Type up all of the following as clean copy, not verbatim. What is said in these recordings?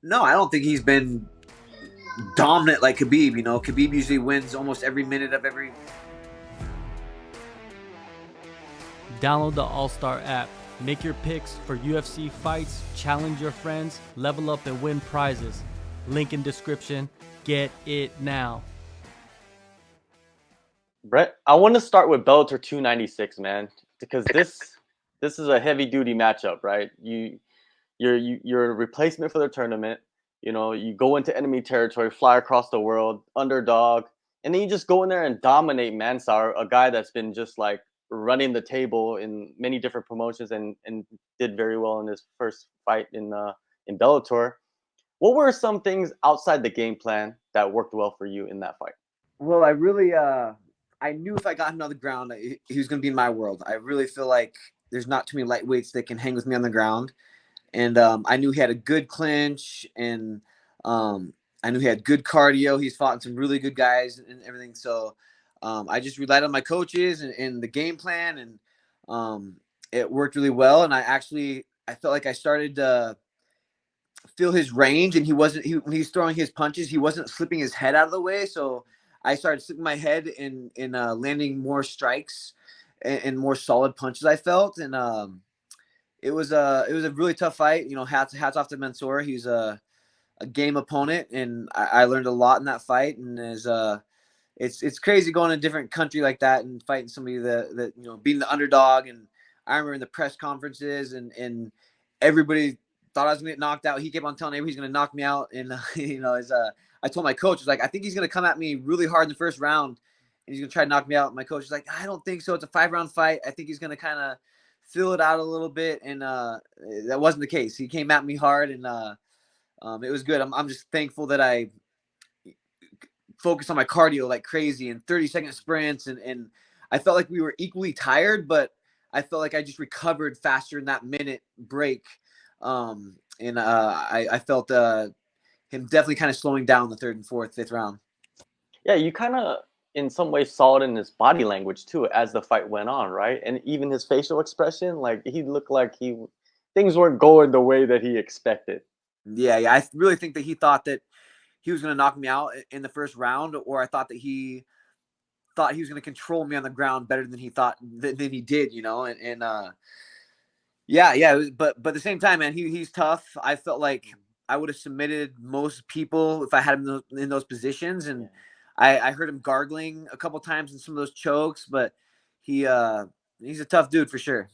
No, I don't think he's been dominant like Khabib. Khabib usually wins almost every minute of every. Download the AllStar app. Make your picks for UFC fights, challenge your friends, level up and win prizes. Link in description. Get it now. Brett, I want to start with Bellator 296, man, because this is a heavy duty matchup, right? You're a replacement for the tournament. You go into enemy territory, fly across the world, underdog, and then you just go in there and dominate Mansour, a guy that's been just like running the table in many different promotions and did very well in his first fight in Bellator. What were some things outside the game plan that worked well for you in that fight? Well, I knew if I got him on the ground, he was going to be in my world. I really feel like there's not too many lightweights that can hang with me on the ground. And I knew he had a good clinch, and I knew he had good cardio. He's fought some really good guys and everything. So I just relied on my coaches and the game plan, and it worked really well. And I felt like I started to feel his range, and when he's throwing his punches, he wasn't slipping his head out of the way. So I started slipping my head in landing more strikes and more solid punches. I felt, and it was a really tough fight. Hats off to Mansour. He's a game opponent, and I learned a lot in that fight. And it's crazy going to a different country like that and fighting somebody that being the underdog. And I remember in the press conferences, and everybody thought I was gonna get knocked out. He kept on telling everybody he's gonna knock me out, and I told my coach, I was like, I think he's gonna come at me really hard in the first round, and he's gonna try to knock me out. My coach was like, I don't think so. It's a 5-round fight. I think he's gonna kind of fill it out a little bit, and that wasn't the case. He came at me hard, and it was good. I'm just thankful that I focused on my cardio like crazy and 30-second sprints, and I felt like we were equally tired, but I felt like I just recovered faster in that minute break. And I felt him definitely kind of slowing down the third and fourth, fifth round. Yeah, you kind of in some ways saw it in his body language too as the fight went on, right? And even his facial expression, like he looked like things weren't going the way that he expected. Yeah, yeah. I really think that he thought that he was going to knock me out in the first round, or I thought that he was going to control me on the ground better than than he did, and yeah, yeah. But at the same time, man, he's tough. I felt like I would have submitted most people if I had him in those positions, and I heard him gargling a couple times in some of those chokes, but he he's a tough dude for sure.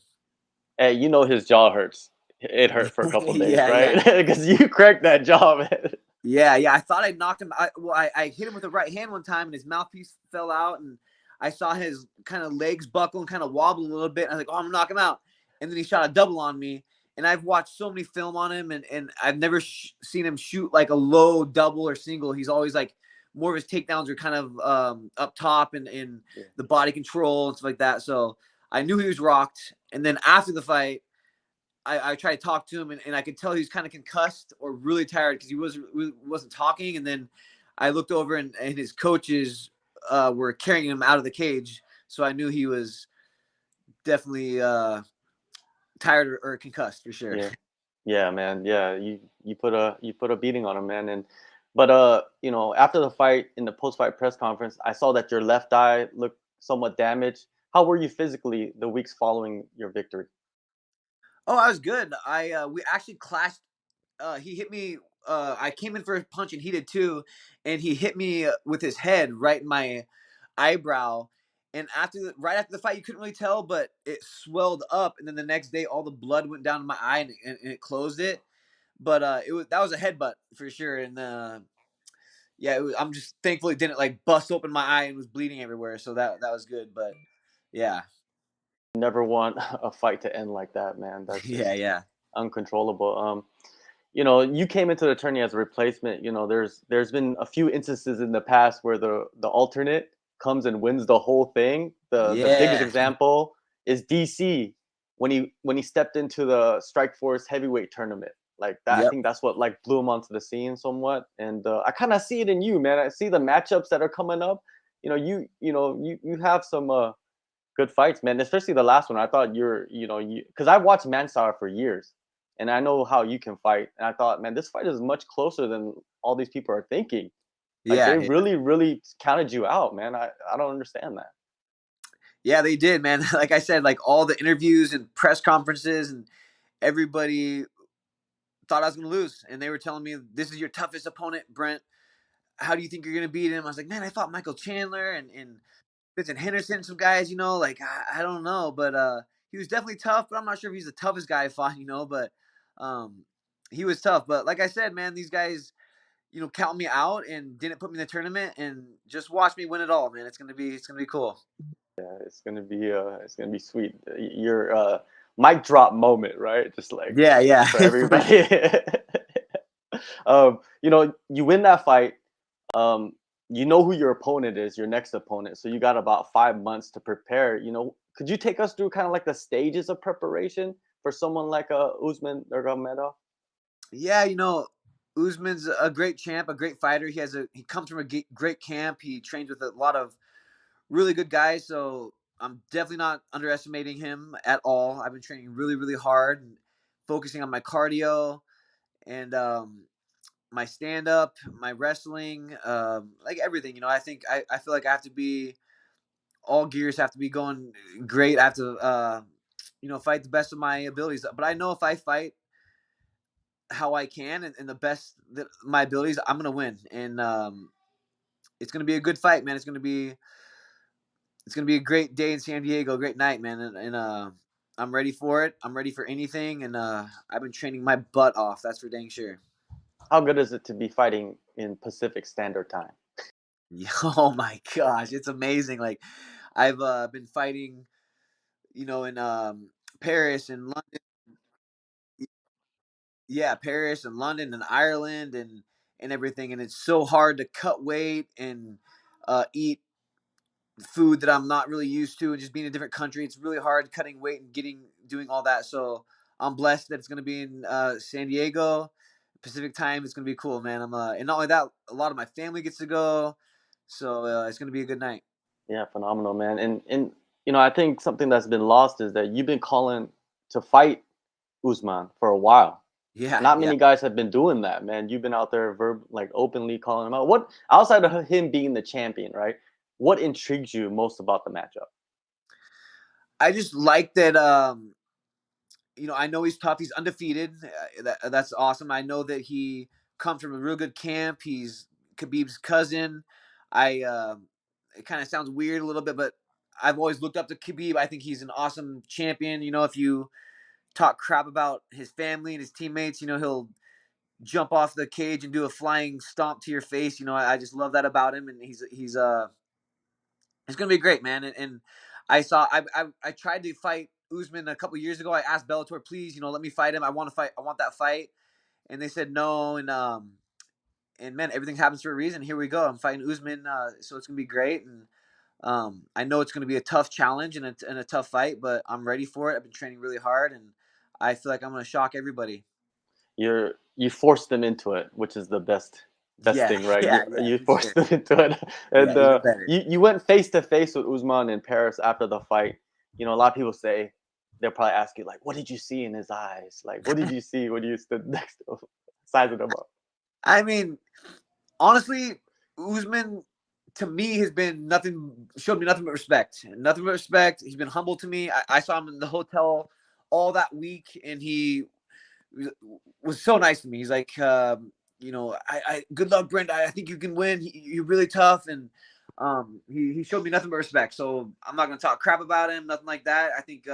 Hey, his jaw hurts. It hurt for a couple days, Yeah, yeah. right? Because you cracked that jaw, man. Yeah, yeah. I thought I knocked him. I hit him with the right hand one time, and his mouthpiece fell out, and I saw his kind of legs buckle and kind of wobble a little bit. And I was like, "Oh, I'm gonna knock him out," and then he shot a double on me. And I've watched so many film on him, and I've never seen him shoot like a low double or single. He's always like more of his takedowns are kind of up top and the body control and stuff like that. So I knew he was rocked. And then after the fight, I tried to talk to him, and I could tell he was kind of concussed or really tired because he wasn't talking. And then I looked over, and his coaches were carrying him out of the cage, so I knew he was definitely tired or concussed for sure. Yeah, yeah, man. Yeah, you put a beating on him, man. And but after the fight in the post-fight press conference, I saw that your left eye looked somewhat damaged. How were you physically the weeks following your victory? Oh, I was good. We actually clashed. He hit me. I came in for a punch, and he did too, and he hit me with his head right in my eyebrow. And right after the fight, you couldn't really tell, but it swelled up, and then the next day, all the blood went down to my eye, and it closed it. But that was a headbutt for sure, and yeah, I'm just thankful it didn't like bust open my eye and was bleeding everywhere, so that was good. But yeah, Never want a fight to end like that, man. That's yeah, just yeah. uncontrollable. You came into the tourney as a replacement. There's been a few instances in the past where the alternate comes and wins the whole thing. The biggest Yeah. example is DC when he stepped into the Strikeforce heavyweight tournament. Like that, I Yep. think that's what like blew him onto the scene somewhat. And I kind of see it in you, man. I see the matchups that are coming up. You have some good fights, man. Especially the last one. I thought because I watched Mansour for years, and I know how you can fight. And I thought, man, this fight is much closer than all these people are thinking. Like they Yeah, yeah, really, really counted you out, man. I don't understand that. yeah. They did, man. Like I said, like all the interviews and press conferences, and everybody thought I was going to lose, and they were telling me, "This is your toughest opponent, Brent. How do you think you're going to beat him?" I was like, "Man, I fought Michael Chandler and Vincent Henderson, some guys, like I don't know, but he was definitely tough. But I'm not sure if he's the toughest guy I fought, but um, he was tough. But like I said, man, these guys, count me out and didn't put me in the tournament, and just watch me win it all, man. It's gonna be cool. Yeah, it's gonna be sweet. Your mic drop moment, right? Just like Yeah, yeah, for for sure. everybody. You win that fight. Um, you know who your opponent is, your next opponent. So you got about 5 months to prepare. Could you take us through kind of like the stages of preparation for someone like Usman Nurmagomedov? Yeah, Usman's a great champ, a great fighter. He comes from a great camp. He trains with a lot of really good guys. So I'm definitely not underestimating him at all. I've been training really, really hard and focusing on my cardio and my stand up, my wrestling, like everything. I feel like I have to be all gears have to be going great. I have to fight the best of my abilities. But I know if I fight how I can and the best that my abilities, I'm gonna win. And it's gonna be a good fight, man. It's gonna be a great day in San Diego, a great night, man. And I'm ready for it. I'm ready for anything, and I've been training my butt off. That's for dang sure. How good is it to be fighting in Pacific Standard Time? Oh my gosh, it's amazing. Like I've been fighting, in Paris and London. Yeah, Paris and London and Ireland and everything. And it's so hard to cut weight and eat food that I'm not really used to, and just being in a different country. It's really hard cutting weight and doing all that. So I'm blessed that it's going to be in San Diego Pacific time. It's going to be cool, man. And not only that, a lot of my family gets to go, so it's going to be a good night. Yeah, phenomenal, man. And I think something that's been lost is that you've been calling to fight Usman for a while. Yeah, Not yeah. many guys have been doing that, man. You've been out there like openly calling him out. What outside of him being the champion, right? What intrigues you most about the matchup? I just like that. I know he's tough. He's undefeated. That's awesome. I know that he comes from a real good camp. He's Khabib's cousin. It kind of sounds weird a little bit, but I've always looked up to Khabib. I think he's an awesome champion. If you talk crap about his family and his teammates, he'll jump off the cage and do a flying stomp to your face. I just love that about him, and it's gonna be great, man. And I tried to fight Usman a couple years ago. I asked Bellator, please, let me fight him. I want to fight. I want that fight, and they said no. And man, everything happens for a reason. Here we go. I'm fighting Usman, so it's gonna be great. And I know it's gonna be a tough challenge and a tough fight, but I'm ready for it. I've been training really hard, and I feel like I'm gonna shock everybody. You forced them into it, which is the best Yeah, thing, right? yeah, yeah, You for forced sure. them into it, Yeah, and even better. you went face to face with Usman in Paris after the fight. A lot of people say they'll probably ask you like, "What did you see in his eyes? Like, what did you see when you stood next to him, sizing him up?" I mean, honestly, Usman to me has been nothing, showed me nothing but respect. Nothing but respect. He's been humble to me. I saw him in the hotel all that week, and he was so nice to me. He's like, good luck, Brent. I think you can win. You're really tough, and he showed me nothing but respect. So I'm not gonna talk crap about him, nothing like that. I think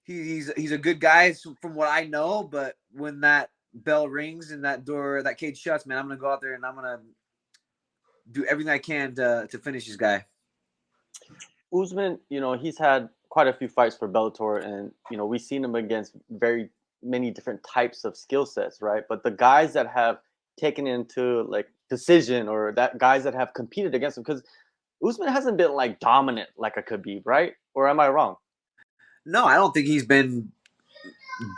he's a good guy from what I know. But when that bell rings and that cage shuts, man, I'm gonna go out there and I'm gonna do everything I can to finish this guy. Usman, he's had quite a few fights for Bellator, and we've seen him against very many different types of skill sets, right? But the guys that have taken into like decision, or that guys that have competed against him, because Usman hasn't been like dominant like a Khabib, right? Or am I wrong? No, I don't think he's been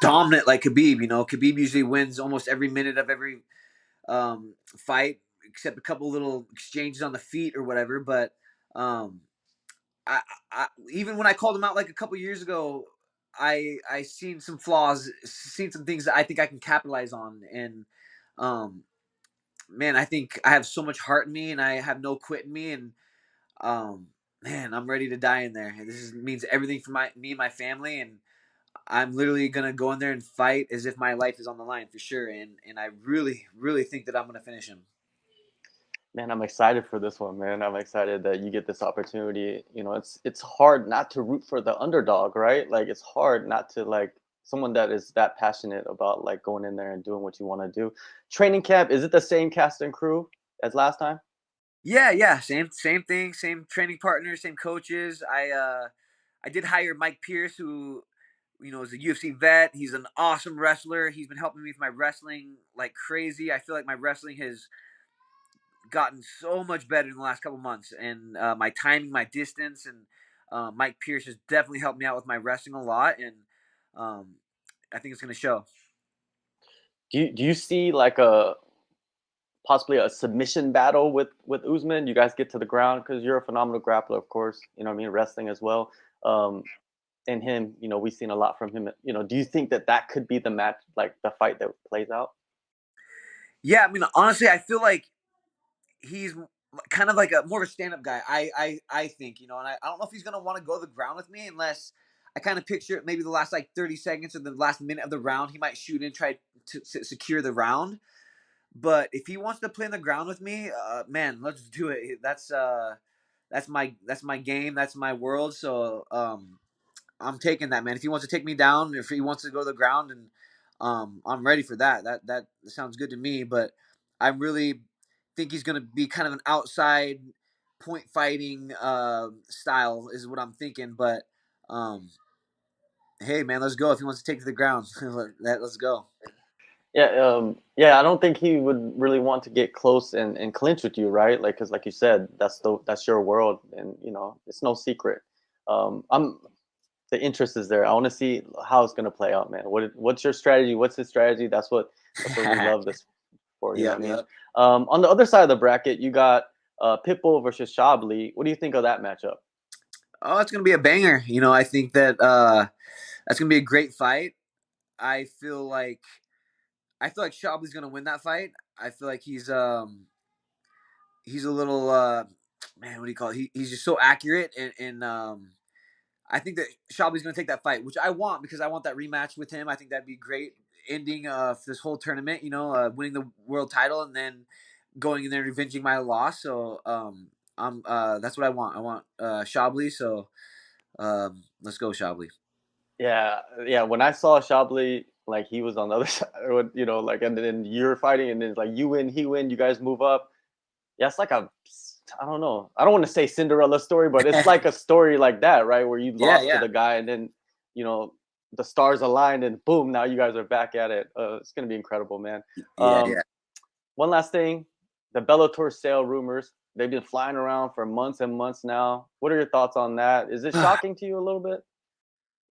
dominant like Khabib. Khabib usually wins almost every minute of every fight, except a couple little exchanges on the feet or whatever. But um, I even when I called him out like a couple years ago, I seen some flaws, seen some things that I think I can capitalize on, and um, man, I think I have so much heart in me, and I have no quit in me, and um, man, I'm ready to die in there. Means everything for me and my family, and I'm literally gonna go in there and fight as if my life is on the line for sure. And I really think that I'm gonna finish him. Man, I'm excited for this one, man. I'm excited that you get this opportunity. You know, it's hard not to root for the underdog, right? Like it's hard not to like someone that is that passionate about like going in there and doing what you want to do. Training camp, is it the same cast and crew as last time? Yeah, same thing, same training partners, same coaches. I did hire Mike Pierce, who is a UFC vet. He's an awesome wrestler. He's been helping me with my wrestling like crazy. I feel like my wrestling has gotten so much better in the last couple months, and my timing, my distance, and Mike Pierce has definitely helped me out with my wrestling a lot, and um, I think it's going to show. Do you see like a possibly a submission battle with Usman? You guys get to the ground because you're a phenomenal grappler, of course. You know what I mean, wrestling as well. And him, you know, we've seen a lot from him. You know, do you think that that could be the match, like the fight that plays out? Yeah, I mean, honestly, I feel like he's kind of like a more of a stand-up guy. I think, and I don't know if he's gonna want to go to the ground with me unless I kind of picture maybe the last like 30 seconds or the last minute of the round, he might shoot in, try to secure the round. But if he wants to play on the ground with me, man, let's do it. That's my game. That's my world. So I'm taking that, man. If he wants to take me down, if he wants to go to the ground, and I'm ready for that. That sounds good to me. But I really think he's going to be kind of an outside point fighting style, is what I'm thinking. But um, hey, man, let's go. If he wants to take to the ground, let's go. Yeah, yeah. I don't think he would really want to get close and clinch with you, right? Like, because like you said, that's your world, and you know it's no secret. I'm the interest is there. I want to see how it's gonna play out, man. What's your strategy? What's his strategy? That's what we love this for. You know Yeah, what I mean? yeah. On the other side of the bracket, you got Pitbull versus Shabli. What do you think of that matchup? Oh, it's gonna be a banger. I think that that's gonna be a great fight. I feel like I feel like Shably's gonna win that fight. I feel like he's a little man, what do you call it? He's just so accurate, and I think that Shably's gonna take that fight, which I want because I want that rematch with him. I think that'd be great ending of this whole tournament. Winning the world title and then going in there and avenging my loss. So I'm that's what I want. I want Shably. So let's go Shably. Yeah, yeah. When I saw Shabli, like he was on the other side, you know, like and then you're fighting, and then it's like you win, he win, you guys move up. Yeah, it's like I don't know. I don't want to say Cinderella story, but it's like a story like that, right? Where you Yeah, lost to yeah, the guy, and then you know the stars aligned, and boom, now you guys are back at it. It's gonna be incredible, man. yeah, Um, yeah. one last thing, the Bellator sale rumors. They've been flying around for months and months now. What are your thoughts on that? Is it shocking to you a little bit?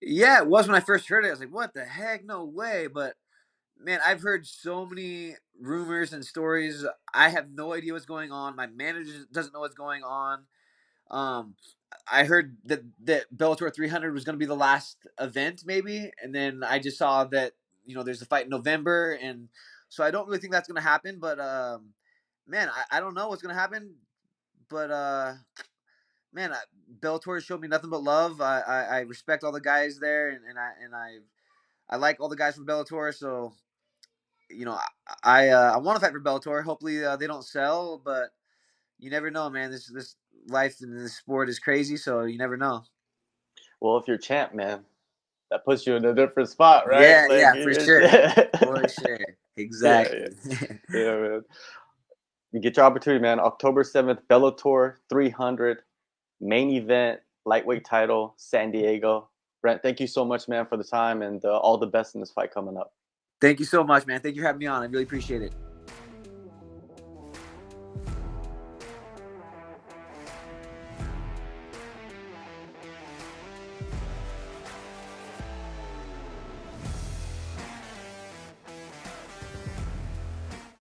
Yeah, it was when I first heard it. I was like, "What the heck? No way!" But man, I've heard so many rumors and stories. I have no idea what's going on. My manager doesn't know what's going on. Um, I heard that Bellator 300 was going to be the last event, maybe, and then I just saw that there's a fight in November, and so I don't really think that's going to happen. But man, I don't know what's going to happen. But man, Bellator showed me nothing but love. I respect all the guys there, and I like all the guys from Bellator. So I want to fight for Bellator. Hopefully they don't sell, but you never know, man. This life in this sport is crazy, so you never know. Well, if you're champ, man, that puts you in a different spot, right? Yeah, Like, yeah, for sure, for yeah, sure, yeah, exactly. yeah, man. You get your opportunity, man. October 7th, Bellator 300 main event, lightweight title, San Diego. Brent, thank you so much, man, for the time and all the best in this fight coming up. Thank you so much, man. Thank you for having me on. I really appreciate it.